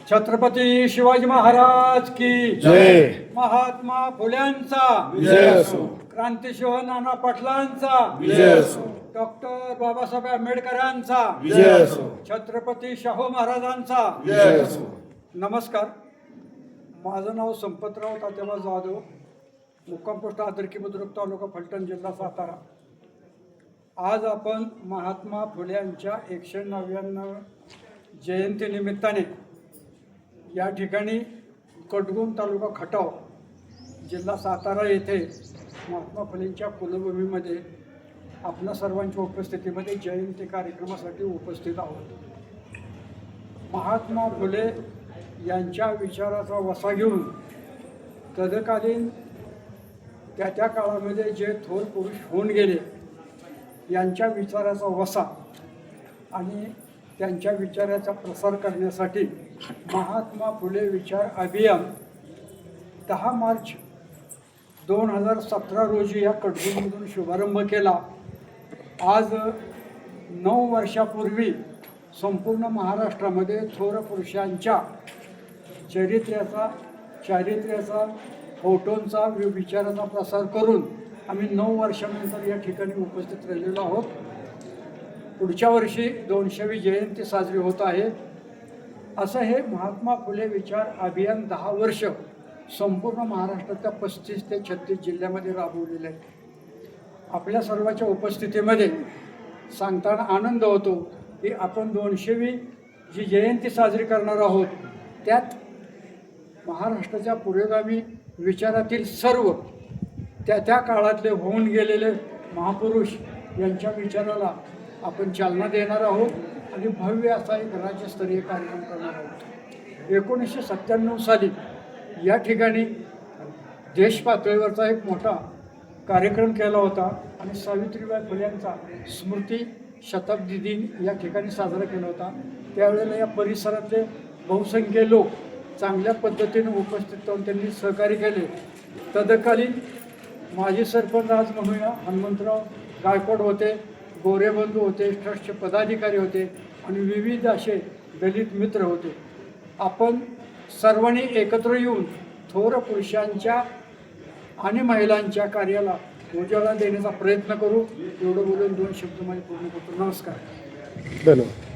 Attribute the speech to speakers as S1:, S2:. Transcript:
S1: छत्रपती शिवाजी महाराज की
S2: जय.
S1: महात्मा फुल्यांचा
S2: विजय असो.
S1: क्रांतिशिव नाना पाटलांचा
S2: विजय असो.
S1: डॉक्टर बाबासाहेब आंबेडकरांचा
S2: विजय असो.
S1: छत्रपती शाहू महाराजांचा
S2: विजय असो.
S1: नमस्कार. माझं नाव संपतराव तात्याबा जाधव, मुक्काम पोस्ट आदरकी बुद्रुक, तालुका फलटण, जिल्हा सातारा. आज आपण महात्मा फुल्यांच्या 199 जयंतीनिमित्ताने या ठिकाणी कटगुण, तालुका खटाव, जिल्हा सातारा येथे महात्मा फुलेंच्या कुलभूमीमध्ये आपल्या सर्वांच्या उपस्थितीमध्ये जयंती कार्यक्रमासाठी उपस्थित आहोत. महात्मा फुले यांच्या विचाराचा वसा घेऊन तत्कालीन त्या काळामध्ये जे थोर पुरुष होऊन गेले यांच्या विचाराचा वसा आणि त्यांच्या विचाराचा प्रसार करण्यासाठी महात्मा फुले विचार अभियान 10 मार्च 2017 रोजी या कटगुणमधून शुभारंभ केला. आज 9 वर्षापूर्वी संपूर्ण महाराष्ट्रामध्ये थोर पुरुषांच्या चारित्र्याचा फोटोंचा विचाराचा प्रसार करून आम्ही 9 वर्षानंतर या ठिकाणी उपस्थित राहिलेलो आहोत. पुढच्या वर्षी 200वी जयंती साजरी होत आहे. असं हे महात्मा फुले विचार अभियान 10 वर्ष संपूर्ण महाराष्ट्राच्या 35 ते 36 जिल्ह्यामध्ये राबवलेलं आहे. आपल्या सर्वांच्या उपस्थितीमध्ये सांगताना आनंद होतो की आपण 200वी जी जयंती साजरी करणार आहोत त्यात महाराष्ट्राच्या पुरोगामी विचारातील सर्व त्या काळातले होऊन गेलेले महापुरुष यांच्या विचाराला आपण चालना देणार आहोत आणि भव्य असा एक राज्यस्तरीय कार्यक्रम करणार आहोत. 1997 साली या ठिकाणी देश पातळीवरचा एक मोठा कार्यक्रम केला होता आणि सावित्रीबाई फुल्यांचा स्मृती शताब्दी दिन या ठिकाणी साजरा केला होता. त्यावेळेला या परिसरातले बहुसंख्य लोक चांगल्या पद्धतीने उपस्थित राहून त्यांनी सहकार्य केले. तत्कालीन माजी सरपंच आज म्हणूया हनुमंतराव गायकवाड होते, गोरेबंधू होते, ट्रस्टचे पदाधिकारी होते आणि विविध असे दलित मित्र होते. आपण सर्वांनी एकत्र येऊन थोर पुरुषांच्या आणि महिलांच्या कार्याला उजाळा देण्याचा प्रयत्न करू. एवढं बोलून 2 शब्द माझे पूर्ण करतो. नमस्कार.
S2: धन्यवाद.